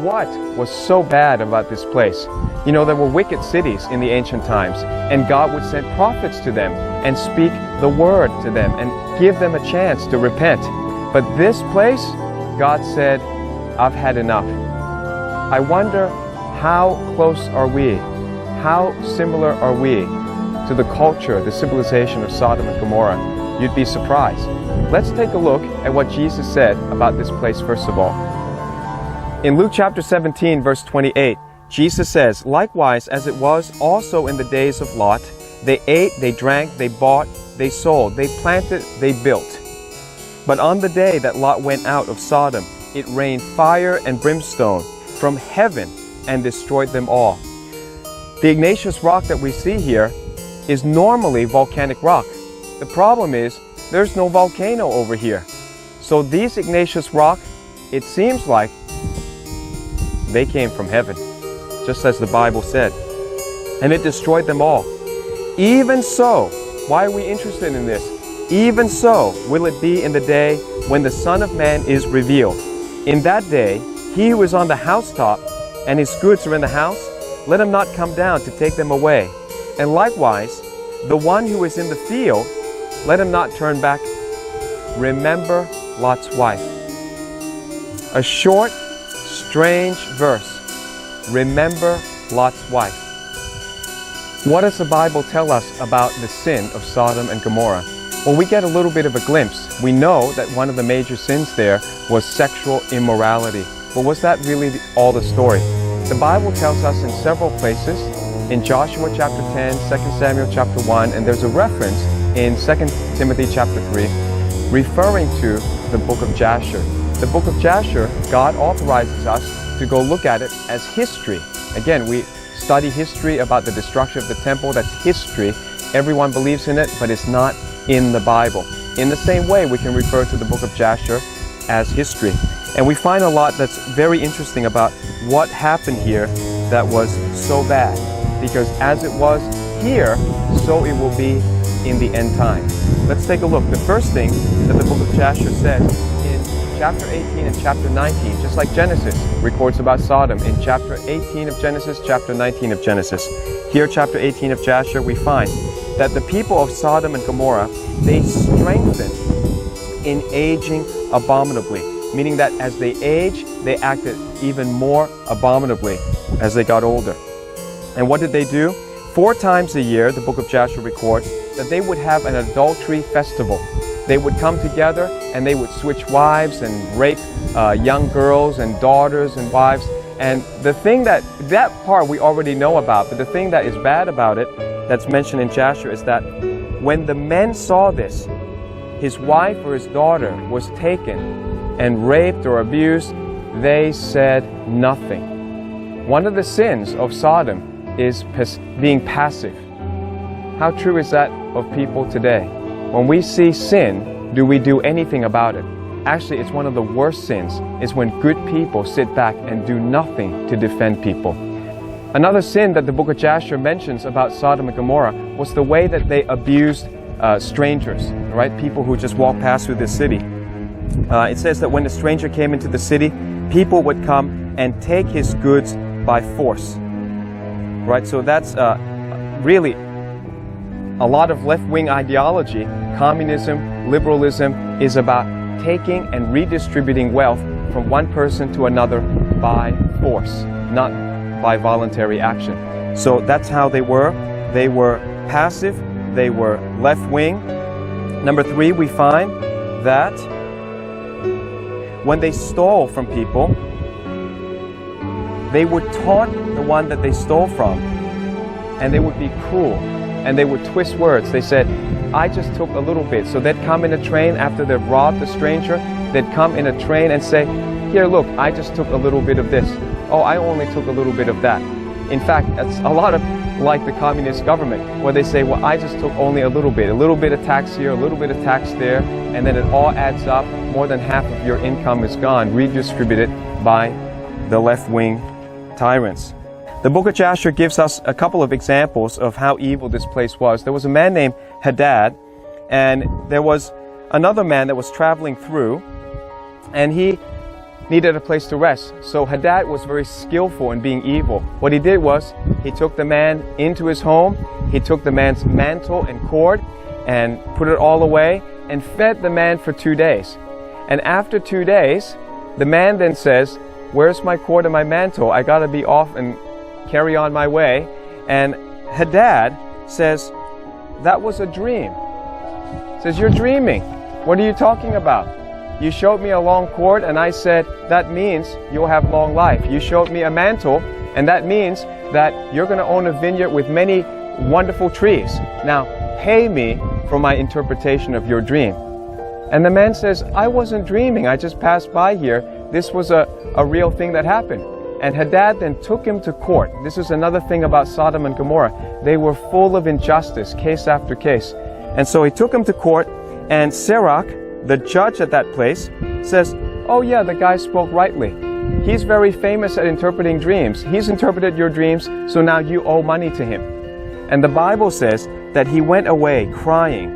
what was so bad about this place? You know, there were wicked cities in the ancient times, and God would send prophets to them and speak the word to them and give them a chance to repent. But this place, God said, I've had enough. I wonder, how close are we? How similar are we to the culture, the civilization of Sodom and Gomorrah? You'd be surprised. Let's take a look at what Jesus said about this place first of all. In Luke chapter 17, verse 28, Jesus says, likewise as it was also in the days of Lot, they ate, they drank, they bought, they sold, they planted, they built. But on the day that Lot went out of Sodom, it rained fire and brimstone from heaven and destroyed them all. The igneous rock that we see here is normally volcanic rock. The problem is there's no volcano over here. So these igneous rock, it seems like they came from heaven, just as the Bible said. And it destroyed them all. Even so, why are we interested in this? Even so will it be in the day when the Son of Man is revealed. In that day, he who is on the housetop and his goods are in the house, let him not come down to take them away. And likewise, the one who is in the field, let him not turn back. Remember Lot's wife. A short, strange verse. Remember Lot's wife. What does the Bible tell us about the sin of Sodom and Gomorrah? Well, we get a little bit of a glimpse. We know that one of the major sins there was sexual immorality. But was that really all the story? The Bible tells us in several places, in Joshua chapter 10, 2 Samuel chapter 1, and there's a reference in 2 Timothy chapter 3, referring to the book of Jasher. The book of Jasher, God authorizes us to go look at it as history. Again, we study history about the destruction of the temple. That's history. Everyone believes in it, but it's not in the Bible. In the same way, we can refer to the book of Jasher as history. And we find a lot that's very interesting about what happened here that was so bad. Because as it was here, so it will be in the end time. Let's take a look. The first thing that the book of Jasher says in chapter 18 and chapter 19, just like Genesis records about Sodom, in chapter 18 of Genesis, chapter 19 of Genesis. Here, chapter 18 of Jasher, we find that the people of Sodom and Gomorrah, they strengthened in aging abominably, meaning that as they aged, they acted even more abominably as they got older. And what did they do? 4 times a year, the book of Jasher records, that they would have an adultery festival. They would come together and they would switch wives and rape young girls and daughters and wives. And the thing that part we already know about, but the thing that is bad about it, that's mentioned in Jasher, is that when the men saw this, his wife or his daughter was taken and raped or abused, they said nothing. One of the sins of Sodom is being passive. How true is that of people today? When we see sin, do we do anything about it? Actually, it's one of the worst sins is when good people sit back and do nothing to defend people. Another sin that the book of Jasher mentions about Sodom and Gomorrah was the way that they abused strangers, right? People who just walk past through the city. It says that when a stranger came into the city, people would come and take his goods by force, right? So that's really a lot of left-wing ideology. Communism, liberalism is about taking and redistributing wealth from one person to another by force, not by voluntary action. So that's how they were. They were passive. They were left-wing. Number 3, we find that when they stole from people, they would taunt the one that they stole from, and they would be cruel, and they would twist words. They said, I just took a little bit. So they'd come in a train after they've robbed a stranger, they'd come in a train and say, here, look, I just took a little bit of this. Oh, I only took a little bit of that. In fact, it's a lot of like the communist government, where they say, well, I just took only a little bit of tax here, a little bit of tax there, and then it all adds up. More than half of your income is gone, redistributed by the left-wing tyrants. The book of Jasher gives us a couple of examples of how evil this place was. There was a man named Hadad, and there was another man that was traveling through, and he needed a place to rest. So Hadad was very skillful in being evil. What he did was, he took the man into his home, he took the man's mantle and cord and put it all away and fed the man for 2 days. And after 2 days, the man then says, where's my cord and my mantle? I gotta be off and carry on my way. And Hadad says, that was a dream. Says, you're dreaming. What are you talking about? You showed me a long cord and I said, that means you'll have long life. You showed me a mantle and that means that you're going to own a vineyard with many wonderful trees. Now, pay me for my interpretation of your dream. And the man says, I wasn't dreaming. I just passed by here. This was a real thing that happened. And Hadad then took him to court. This is another thing about Sodom and Gomorrah. They were full of injustice, case after case. And so he took him to court, and Sirach, the judge at that place, says, oh yeah, the guy spoke rightly. He's very famous at interpreting dreams. He's interpreted your dreams, so now you owe money to him. And the Bible says that he went away crying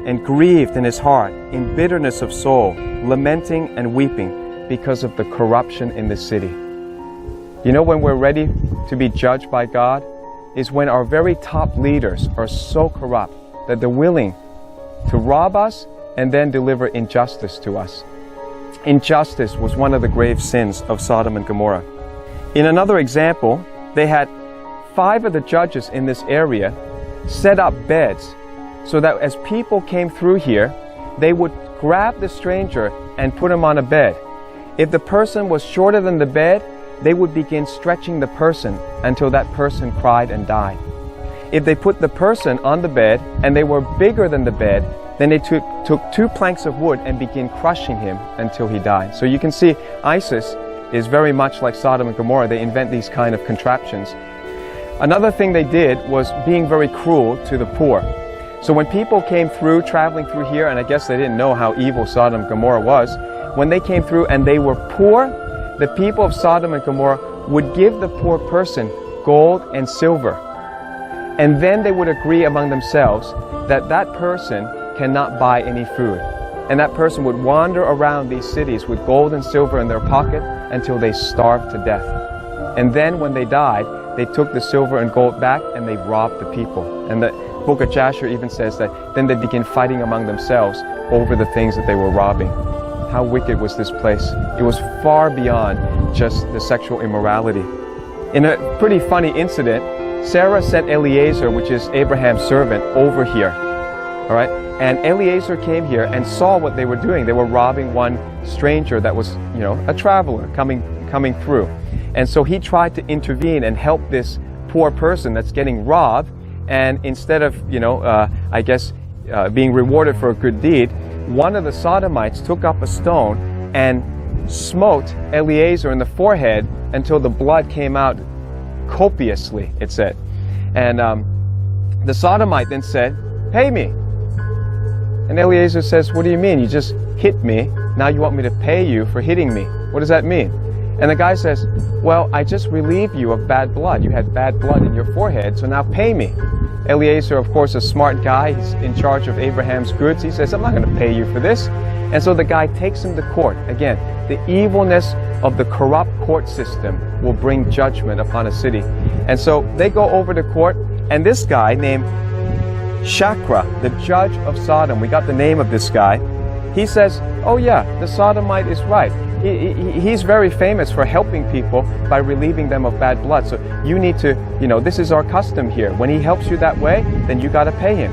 and grieved in his heart, in bitterness of soul, lamenting and weeping because of the corruption in the city. You know when we're ready to be judged by God is when our very top leaders are so corrupt that they're willing to rob us and then deliver injustice to us. Injustice was one of the grave sins of Sodom and Gomorrah. In another example, they had 5 of the judges in this area set up beds so that as people came through here, they would grab the stranger and put him on a bed. If the person was shorter than the bed, they would begin stretching the person until that person cried and died. If they put the person on the bed and they were bigger than the bed, then they took 2 planks of wood and began crushing him until he died. So you can see ISIS is very much like Sodom and Gomorrah. They invent these kind of contraptions. Another thing they did was being very cruel to the poor. So when people came through, traveling through here, and I guess they didn't know how evil Sodom and Gomorrah was, when they came through and they were poor, the people of Sodom and Gomorrah would give the poor person gold and silver. And then they would agree among themselves that that person cannot buy any food. And that person would wander around these cities with gold and silver in their pocket until they starved to death. And then when they died, they took the silver and gold back and they robbed the people. And the book of Jasher even says that then they begin fighting among themselves over the things that they were robbing. How wicked was this place? It was far beyond just the sexual immorality. In a pretty funny incident, Sarah sent Eliezer, which is Abraham's servant, over here. All right? And Eliezer came here and saw what they were doing. They were robbing one stranger that was, a traveler coming through. And so he tried to intervene and help this poor person that's getting robbed. And instead of, being rewarded for a good deed, one of the Sodomites took up a stone and smote Eliezer in the forehead until the blood came out copiously, it said. And the Sodomite then said, pay me. And Eliezer says, what do you mean? You just hit me. Now you want me to pay you for hitting me. What does that mean? And the guy says, well, I just relieved you of bad blood. You had bad blood in your forehead, so now pay me. Eliezer, of course, a smart guy. He's in charge of Abraham's goods. He says, I'm not going to pay you for this. And so the guy takes him to court. Again, the evilness of the corrupt court system will bring judgment upon a city. And so they go over to court, and this guy named Shakra, the judge of Sodom, we got the name of this guy, he says, oh yeah, the Sodomite is right. He's very famous for helping people by relieving them of bad blood. So you need to, this is our custom here. When he helps you that way, then you got to pay him.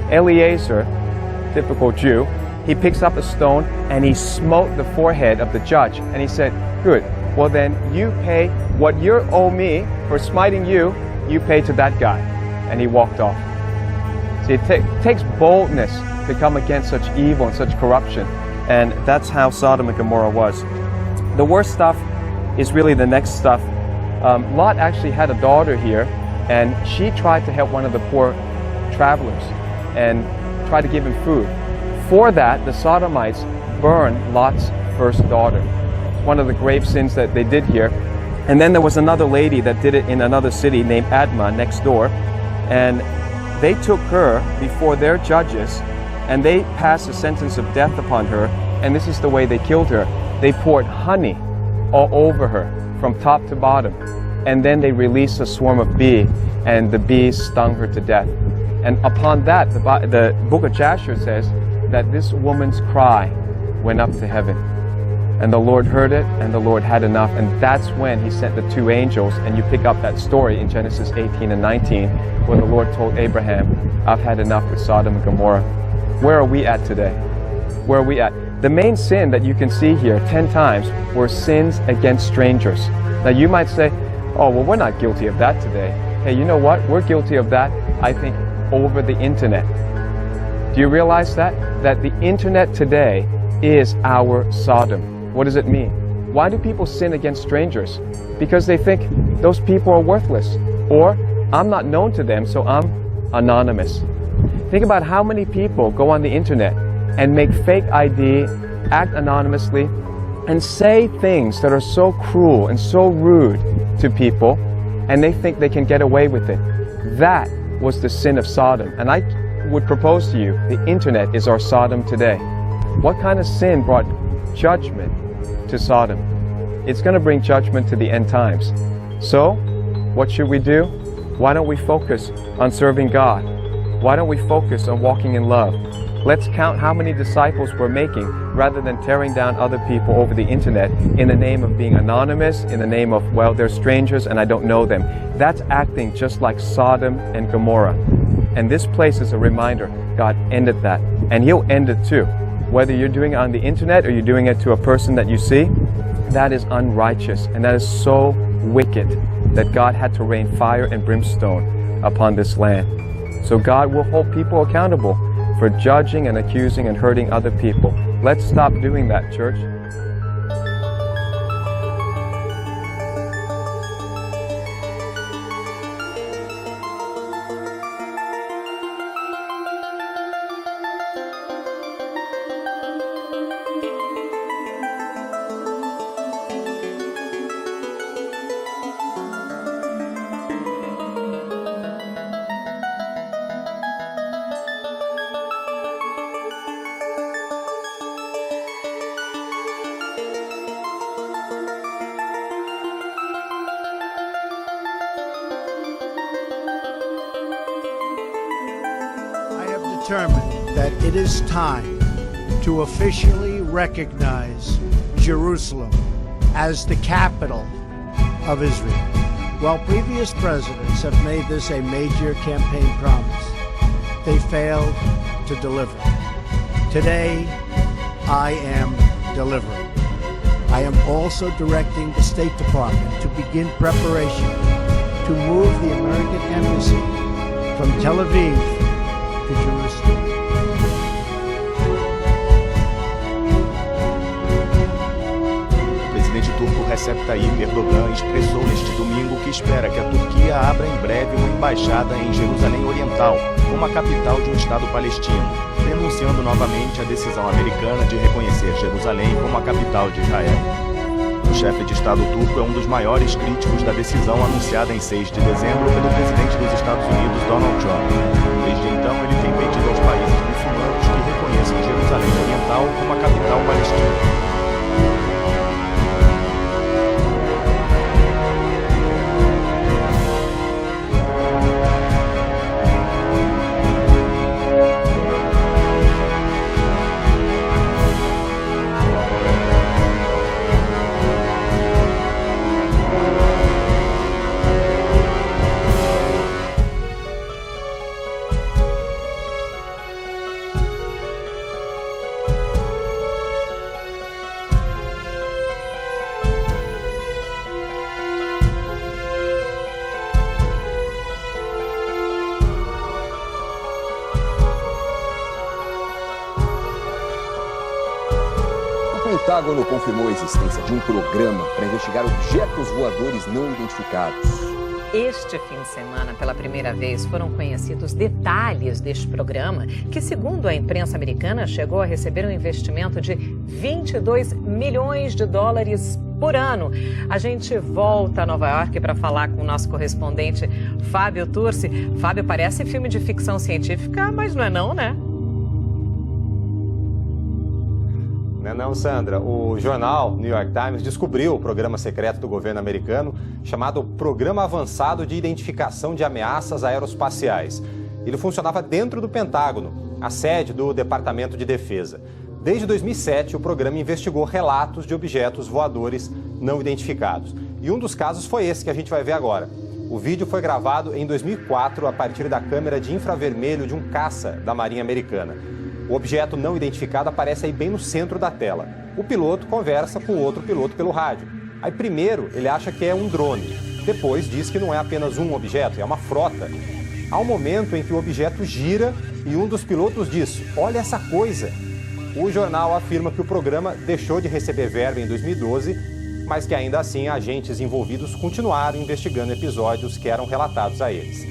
Eliezer, typical Jew, he picks up a stone and he smote the forehead of the judge. And he said, good, well then you pay what you owe me for smiting you, you pay to that guy. And he walked off. See, it takes boldness to come against such evil and such corruption. And that's how Sodom and Gomorrah was. The worst stuff is really the next stuff. Lot actually had a daughter here, and she tried to help one of the poor travelers and tried to give him food. For that, the Sodomites burned Lot's first daughter. It's one of the grave sins that they did here. And then there was another lady that did it in another city named Admah next door. And they took her before their judges, and they passed a sentence of death upon her, and this is the way they killed her. They poured honey all over her, from top to bottom. And then they released a swarm of bees, and the bees stung her to death. And upon that, the book of Jasher says that this woman's cry went up to heaven. And the Lord heard it, and the Lord had enough, and that's when he sent the two angels. And you pick up that story in Genesis 18 and 19, where the Lord told Abraham, I've had enough with Sodom and Gomorrah. Where are we at today? Where are we at? The main sin that you can see here 10 times were sins against strangers. Now you might say, oh, well, we're not guilty of that today. Hey, you know what? We're guilty of that, I think, over the internet. Do you realize that? That the internet today is our Sodom. What does it mean? Why do people sin against strangers? Because they think those people are worthless. Or, I'm not known to them, so I'm anonymous. Think about how many people go on the internet and make fake ID, act anonymously, and say things that are so cruel and so rude to people, and they think they can get away with it. That was the sin of Sodom. And I would propose to you, the internet is our Sodom today. What kind of sin brought judgment to Sodom? It's going to bring judgment to the end times. So, what should we do? Why don't we focus on serving God? Why don't we focus on walking in love? Let's count how many disciples we're making rather than tearing down other people over the internet in the name of being anonymous, in the name of, well, they're strangers and I don't know them. That's acting just like Sodom and Gomorrah. And this place is a reminder, God ended that. And He'll end it too. Whether you're doing it on the internet or you're doing it to a person that you see, that is unrighteous and that is so wicked that God had to rain fire and brimstone upon this land. So God will hold people accountable for judging and accusing and hurting other people. Let's stop doing that, church. Determined that it is time to officially recognize Jerusalem as the capital of Israel. While previous presidents have made this a major campaign promise, they failed to deliver. Today, I am delivering. I am also directing the State Department to begin preparation to move the American embassy from Tel Aviv to Jerusalem. O presidente turco Recep Tayyip Erdogan expressou neste domingo que espera que a Turquia abra em breve uma embaixada em Jerusalém Oriental, como a capital de um Estado palestino, denunciando novamente a decisão americana de reconhecer Jerusalém como a capital de Israel. O chefe de Estado turco é um dos maiores críticos da decisão anunciada em 6 de dezembro pelo presidente dos Estados Unidos, Donald Trump. Desde então, ele tem pedido aos países muçulmanos que reconheçam Jerusalém Oriental como a capital palestina. O Pentágono confirmou a existência de um programa para investigar objetos voadores não identificados. Este fim de semana, pela primeira vez, foram conhecidos detalhes deste programa, que, segundo a imprensa americana, chegou a receber um investimento de 22 milhões de dólares por ano. A gente volta a Nova York para falar com o nosso correspondente Fábio Turci. Fábio, parece filme de ficção científica, mas não é não, né? Não é não, Sandra? O jornal New York Times descobriu o programa secreto do governo americano chamado Programa Avançado de Identificação de Ameaças Aeroespaciais. Ele funcionava dentro do Pentágono, a sede do Departamento de Defesa. Desde 2007, o programa investigou relatos de objetos voadores não identificados. E um dos casos foi esse que a gente vai ver agora. O vídeo foi gravado em 2004 a partir da câmera de infravermelho de um caça da Marinha Americana. O objeto não identificado aparece aí bem no centro da tela. O piloto conversa com outro piloto pelo rádio. Aí primeiro ele acha que é um drone. Depois diz que não é apenas um objeto, é uma frota. Há um momento em que o objeto gira e um dos pilotos diz: "Olha essa coisa". O jornal afirma que o programa deixou de receber verba em 2012, mas que ainda assim agentes envolvidos continuaram investigando episódios que eram relatados a eles.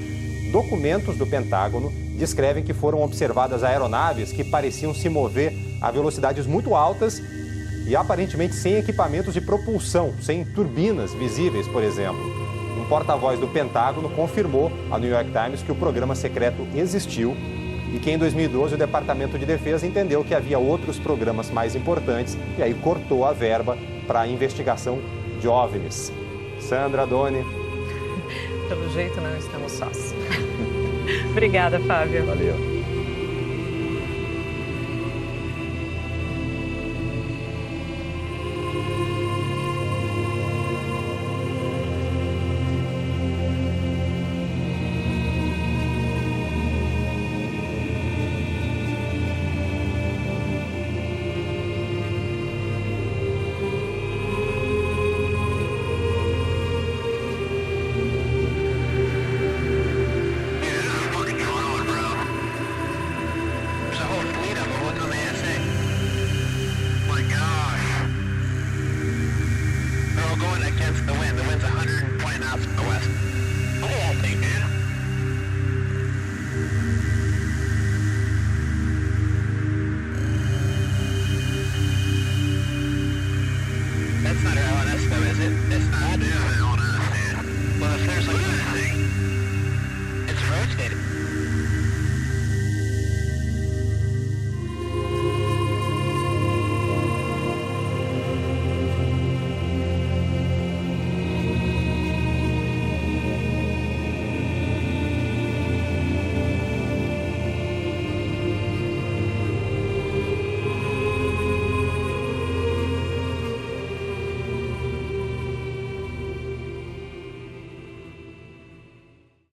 Documentos do Pentágono descrevem que foram observadas aeronaves que pareciam se mover a velocidades muito altas e aparentemente sem equipamentos de propulsão, sem turbinas visíveis, por exemplo. Um porta-voz do Pentágono confirmou ao New York Times que o programa secreto existiu e que em 2012 o Departamento de Defesa entendeu que havia outros programas mais importantes e aí cortou a verba para a investigação de OVNIs. Sandra, Doni. Pelo jeito não estamos sós. Obrigada, Fábio. Valeu.